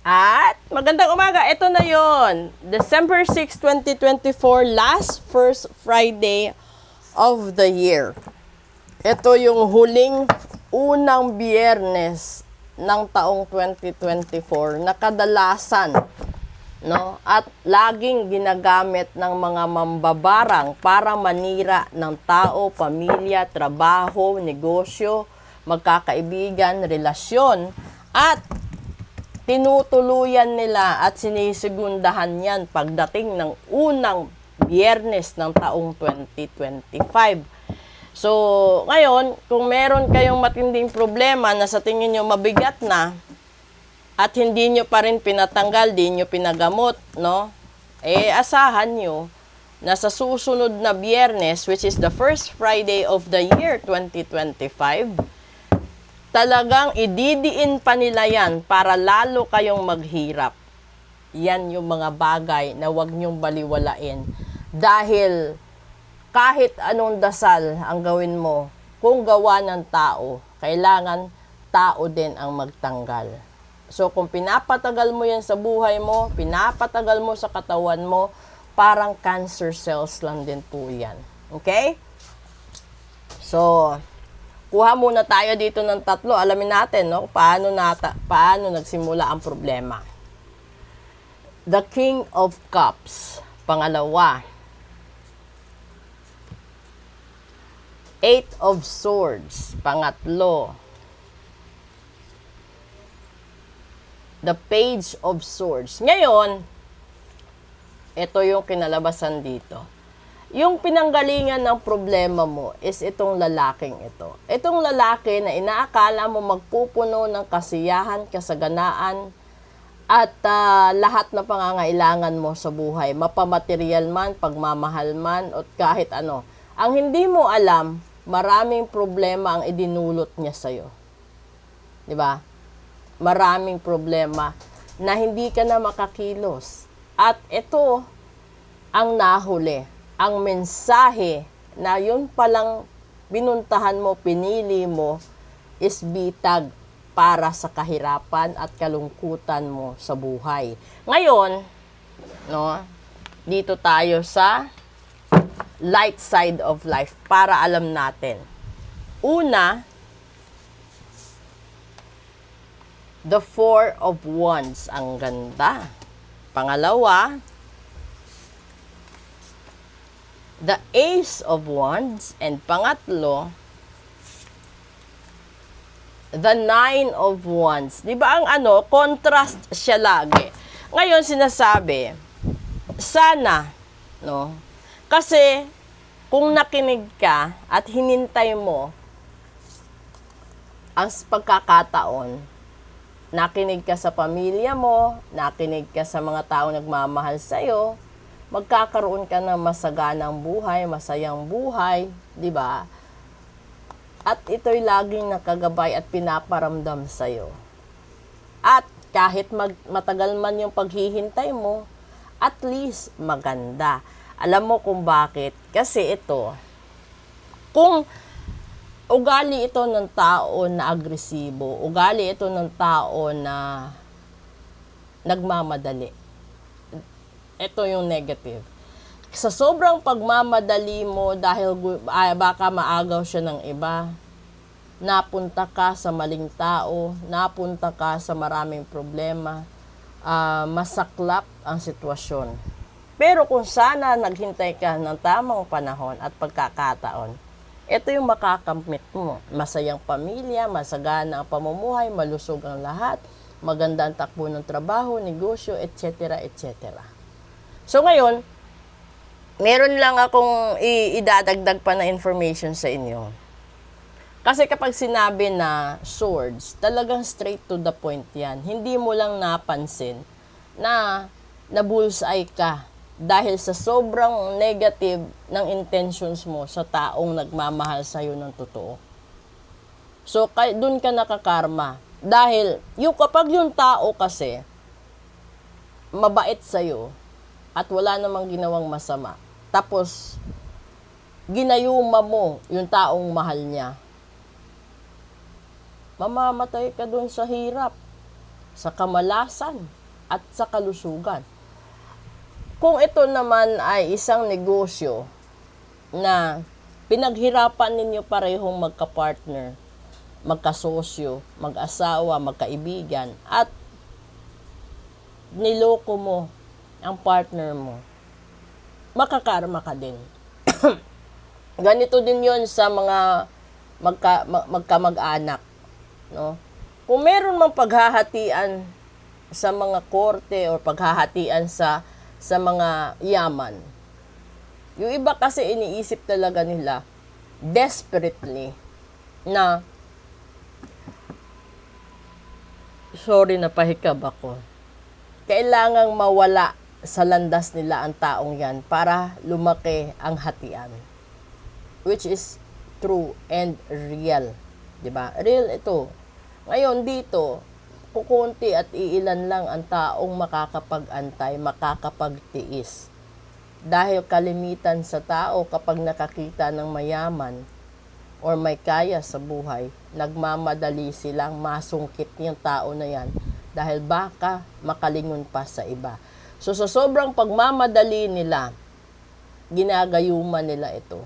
At magandang umaga, ito na yon, December 6, 2024, last first Friday of the year. Ito yung huling unang biyernes ng taong 2024 na kadalasan, no? At laging ginagamit ng mga mambabarang para manira ng tao, pamilya, trabaho, negosyo, magkakaibigan, relasyon, at tinutuluyan nila at sinisigundahan yan pagdating ng unang biyernes ng taong 2025. So, ngayon, kung meron kayong matinding problema na sa tingin nyo mabigat na at hindi nyo pa rin pinatanggal, di nyo pinagamot, no? Asahan nyo na sa susunod na biyernes, which is the first Friday of the year 2025, talagang ididiin pa nila yan para lalo kayong maghirap. Yan yung mga bagay na huwag nyong baliwalain. Dahil kahit anong dasal ang gawin mo, kung gawa ng tao, kailangan tao din ang magtanggal. So kung pinapatagal mo yan sa buhay mo, pinapatagal mo sa katawan mo, parang cancer cells lang din po yan. Okay? So, kuha muna tayo dito ng tatlo. Alamin natin, no, paano nagsimula ang problema. The King of Cups, pangalawa. Eight of Swords, pangatlo. The Page of Swords. Ngayon, ito yung kinalabasan dito. Yung pinanggalingan ng problema mo is itong lalaking ito. Itong lalaki na inaakala mo magpupuno ng kasiyahan, kasaganaan, at lahat na pangangailangan mo sa buhay. Mapamaterial man, pagmamahal man, o kahit ano. Ang hindi mo alam, maraming problema ang idinulot niya sa'yo. Diba? Maraming problema na hindi ka na makakilos. At ito ang nahuli. Ang mensahe na yun palang binuntahan mo, pinili mo, is bitag para sa kahirapan at kalungkutan mo sa buhay. Ngayon, no, dito tayo sa light side of life para alam natin. Una, the Four of Wands. Ang ganda. Pangalawa, the Ace of Wands, and pangatlo, the Nine of Wands. Di ba ang contrast siya lagi. Ngayon sinasabi, sana, no? Kasi kung nakinig ka at hinintay mo ang pagkakataon, nakinig ka sa pamilya mo, nakinig ka sa mga taong nagmamahal sa'yo, magkakaroon ka ng masaganang buhay, masayang buhay, di ba? At ito'y laging nakagabay at pinaparamdam sa'yo. At kahit matagal man yung paghihintay mo, at least maganda. Alam mo kung bakit? Kasi ito, kung ugali ito ng tao na agresibo, ugali ito ng tao na nagmamadali, ito yung negative. Sa sobrang pagmamadali mo dahil baka maagaw siya ng iba, napunta ka sa maling tao, napunta ka sa maraming problema, masaklap ang sitwasyon. Pero kung sana naghintay ka ng tamang panahon at pagkakataon, ito yung makakamit mo. Masayang pamilya, masagana ang pamumuhay, malusog ang lahat, maganda ang takbo ng trabaho, negosyo, etc. etc. So ngayon, meron lang akong idadagdag pa na information sa inyo. Kasi kapag sinabi na swords, talagang straight to the point yan. Hindi mo lang napansin na bullseye ka dahil sa sobrang negative ng intentions mo sa taong nagmamahal sa'yo ng totoo. So, dun ka nakakarma. Dahil, kapag yung tao kasi, mabait sa'yo, at wala namang ginawang masama, tapos, ginayuma mo yung taong mahal niya, mamamatay ka dun sa hirap. sa kamalasan, at sa kalusugan. Kung ito naman ay isang negosyo na pinaghirapan ninyo parehong magka-partner, magkasosyo, mag-asawa, magkaibigan, at niloko mo ang partner mo, makakarma ka din. Ganito din yon sa mga magkamag-anak, no? Kung meron mang paghahatian sa mga korte o paghahatian sa mga yaman, yung iba kasi iniisip talaga nila desperately na, sorry, napahikab ako, kailangang mawala sa landas nila ang taong yan para lumaki ang hatian. Which is true and real. Diba? Real ito. Ngayon dito, kukunti at iilan lang ang taong makakapag-antay, makakapagtiis. Dahil kalimitan sa tao kapag nakakita ng mayaman or may kaya sa buhay, nagmamadali silang masungkit yung tao na yan dahil baka makalingon pa sa iba. So sa sobrang pagmamadali nila, ginagayuman nila ito.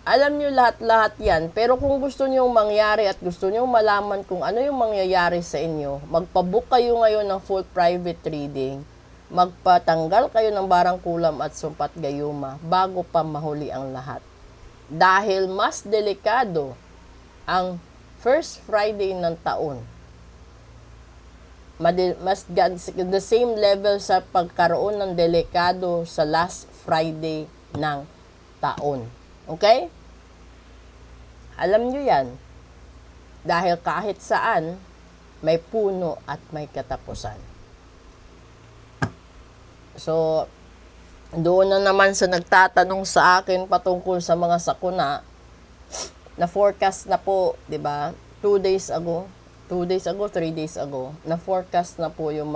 Alam nyo lahat-lahat yan, pero kung gusto nyo mangyari at gusto nyo malaman kung ano yung mangyayari sa inyo, magpabook kayo ngayon ng full private reading, magpatanggal kayo ng barangkulam at sumpat gayuma bago pa mahuli ang lahat. Dahil mas delikado ang first Friday ng taon. Mas the same level sa pagkaroon ng delikado sa last Friday ng taon. Okay? Alam nyo yan. Dahil kahit saan, may puno at may katapusan. So, doon na naman sa nagtatanong sa akin patungkol sa mga sakuna, na forecast na po, 'di ba? 3 days ago, na forecast na po yung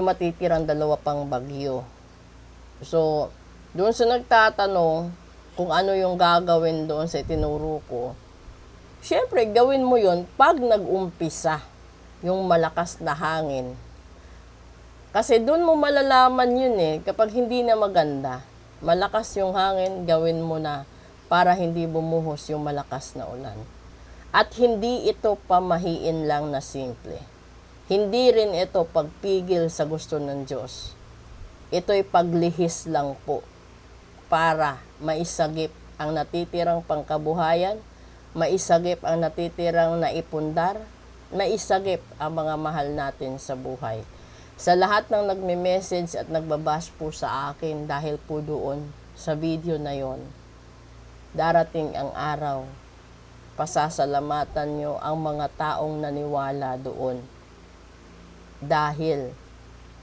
matitirang 2 pang bagyo. So, doon sa nagtatanong kung ano yung gagawin doon sa itinuro ko, syempre gawin mo yun pag nag-umpisa yung malakas na hangin. Kasi doon mo malalaman yun kapag hindi na maganda. Malakas yung hangin, gawin mo na para hindi bumuhos yung malakas na ulan. At hindi ito pamahiin lang na simple. Hindi rin ito pagpigil sa gusto ng Diyos. Ito'y paglihis lang po para maisagip ang natitirang pangkabuhayan, maisagip ang natitirang naipundar, maisagip ang mga mahal natin sa buhay. Sa lahat ng nagme-message at nagbabash po sa akin dahil po doon sa video na yon, darating ang araw, pasasalamatan nyo ang mga taong naniwala doon. Dahil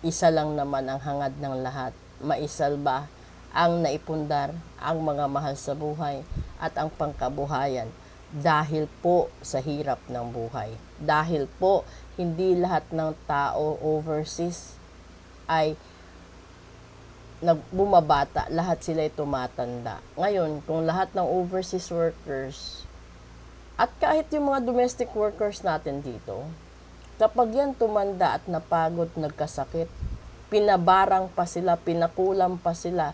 isa lang naman ang hangad ng lahat, maisalba ang naipundar, ang mga mahal sa buhay, at ang pangkabuhayan. Dahil po sa hirap ng buhay. Dahil po, hindi lahat ng tao overseas ay bumabata. Lahat sila ay tumatanda. Ngayon, kung lahat ng overseas workers, at kahit yung mga domestic workers natin dito, kapag yan tumanda at napagod, nagkasakit, pinabarang pa sila, pinakulam pa sila,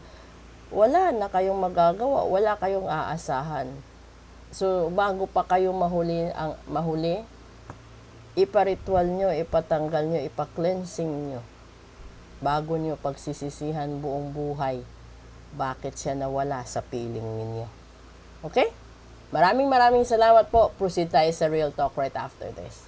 wala na kayong magagawa, wala kayong aasahan. So, bago pa kayo mahuli, iparitual nyo, ipatanggal nyo, ipa-cleansing nyo. Bago nyo pagsisisihan buong buhay, bakit siya nawala sa piling ninyo. Okay? Maraming salamat po. Proceed tayo sa Real Talk right after this.